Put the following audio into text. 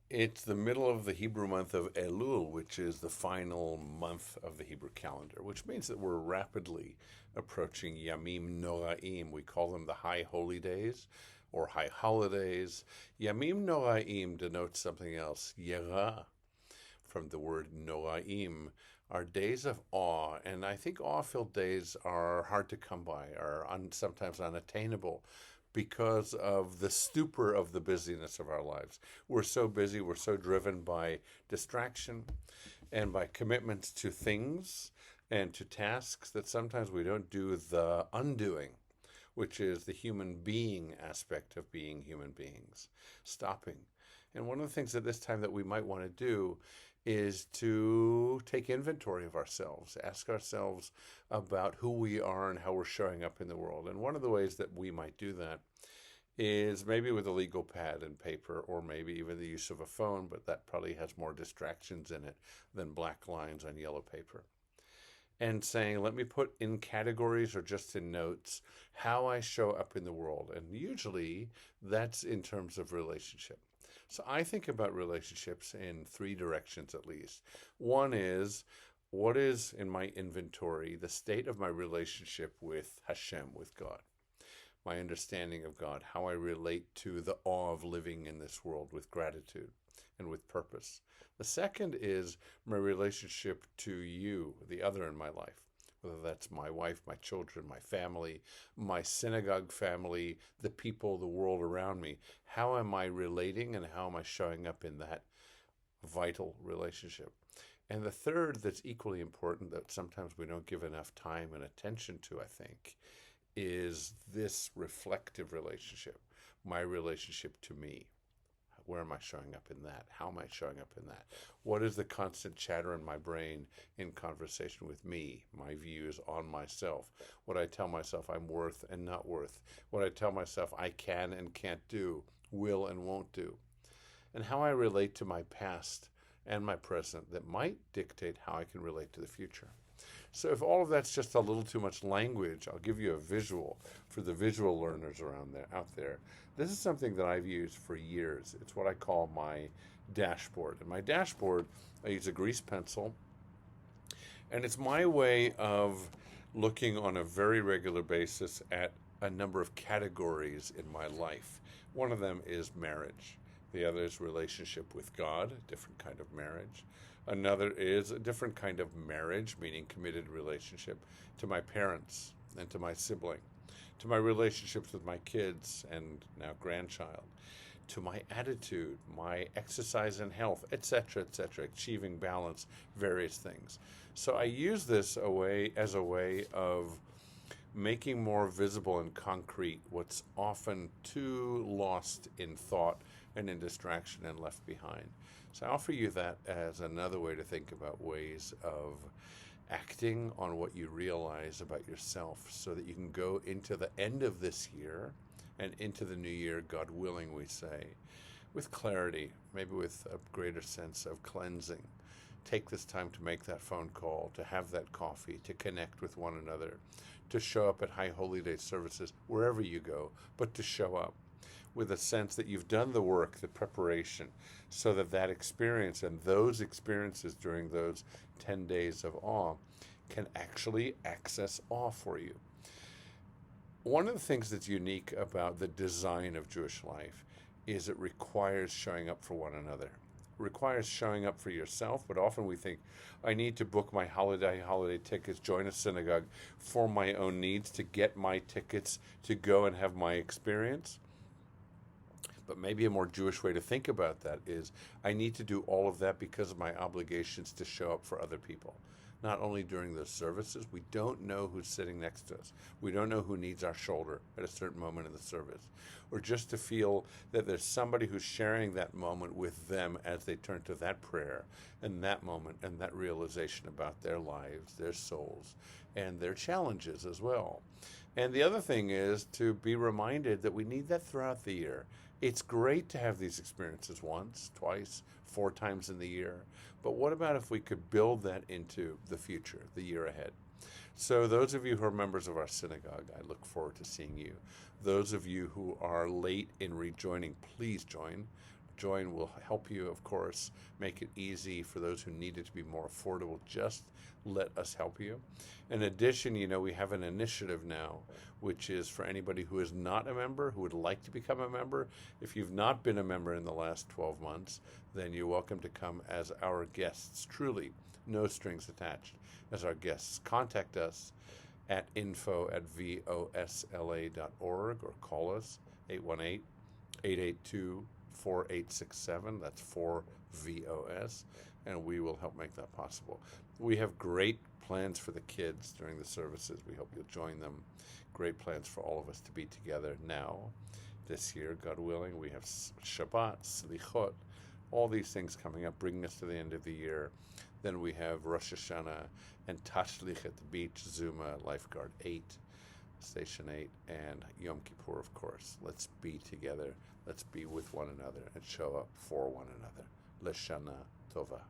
It's the middle of the Hebrew month of Elul, which is the final month of the Hebrew calendar, which means that we're rapidly approaching Yamim Noraim. We call them the high holy days or high holidays. Yamim Noraim denotes something else. Yera, from the word Noraim, are days of awe. And I think awe-filled days are hard to come by, are sometimes unattainable because of the stupor of the busyness of our lives. We're so busy, we're so driven by distraction and by commitments to things and to tasks that sometimes we don't do the undoing, which is the human being aspect of being human beings, stopping. And one of the things at this time that we might want to do is to take inventory of ourselves, ask ourselves about who we are and how we're showing up in the world. And one of the ways that we might do that is maybe with a legal pad and paper, or maybe even the use of a phone, but that probably has more distractions in it than black lines on yellow paper. And saying, let me put in categories or just in notes how I show up in the world. And usually that's in terms of relationship. So I think about relationships in three directions at least. One is, what is in my inventory the state of my relationship with Hashem, with God? My understanding of God, how I relate to the awe of living in this world with gratitude and with purpose. The second is my relationship to you, the other in my life, whether that's my wife, my children, my family, my synagogue family, the people, the world around me. How am I relating and how am I showing up in that vital relationship? And the third that's equally important that sometimes we don't give enough time and attention to, I think, is this reflective relationship, my relationship to me. Where am I showing up in that? How am I showing up in that? What is the constant chatter in my brain in conversation with me, my views on myself, what I tell myself I'm worth and not worth, what I tell myself I can and can't do, will and won't do, and how I relate to my past and my present that might dictate how I can relate to the future. So if all of that's just a little too much language, I'll give you a visual for the visual learners out there. This is something that I've used for years. It's what I call my dashboard. And my dashboard, I use a grease pencil, and it's my way of looking on a very regular basis at a number of categories in my life. One of them is marriage. The other is relationship with God, a different kind of marriage. Another is a different kind of marriage, meaning committed relationship to my parents and to my sibling, to my relationships with my kids and now grandchild, to my attitude, my exercise and health, etc., achieving balance, various things. So I use this as a way of making more visible and concrete what's often too lost in thought and in distraction and left behind. So I offer you that as another way to think about ways of acting on what you realize about yourself so that you can go into the end of this year and into the new year, God willing, we say, with clarity, maybe with a greater sense of cleansing. Take this time to make that phone call, to have that coffee, to connect with one another, to show up at High Holy Day services, wherever you go, but to show up with a sense that you've done the work, the preparation, so that that experience and those experiences during those 10 days of awe can actually access awe for you. One of the things that's unique about the design of Jewish life is it requires showing up for one another. It requires showing up for yourself, but often we think, I need to book my holiday tickets, join a synagogue for my own needs, to get my tickets to go and have my experience. But maybe a more Jewish way to think about that is, I need to do all of that because of my obligations to show up for other people. Not only during those services, we don't know who's sitting next to us. We don't know who needs our shoulder at a certain moment in the service. Or just to feel that there's somebody who's sharing that moment with them as they turn to that prayer and that moment and that realization about their lives, their souls, and their challenges as well. And the other thing is to be reminded that we need that throughout the year. It's great to have these experiences once, twice, 4 times in the year. But what about if we could build that into the future, the year ahead? So those of you who are members of our synagogue, I look forward to seeing you. Those of you who are late in rejoining, please join. join. We'll help you, of course, make it easy for those who need it to be more affordable. Just let us help you. In addition, we have an initiative now, which is for anybody who is not a member, who would like to become a member. If you've not been a member in the last 12 months, then you're welcome to come as our guests, truly, no strings attached, as our guests. Contact us at info@vosla.org or call us 818-882-4867. That's 4VOS, and we will help make that possible. We have great plans for the kids during the services. We hope you'll join them. Great plans for all of us to be together now. This year, God willing, we have Shabbat, Slichot, all these things coming up, bringing us to the end of the year. Then we have Rosh Hashanah and Tashlich at the beach, Zuma, Lifeguard 8, Station 8, and Yom Kippur, of course. Let's be together. Let's be with one another and show up for one another. Leshana Tova.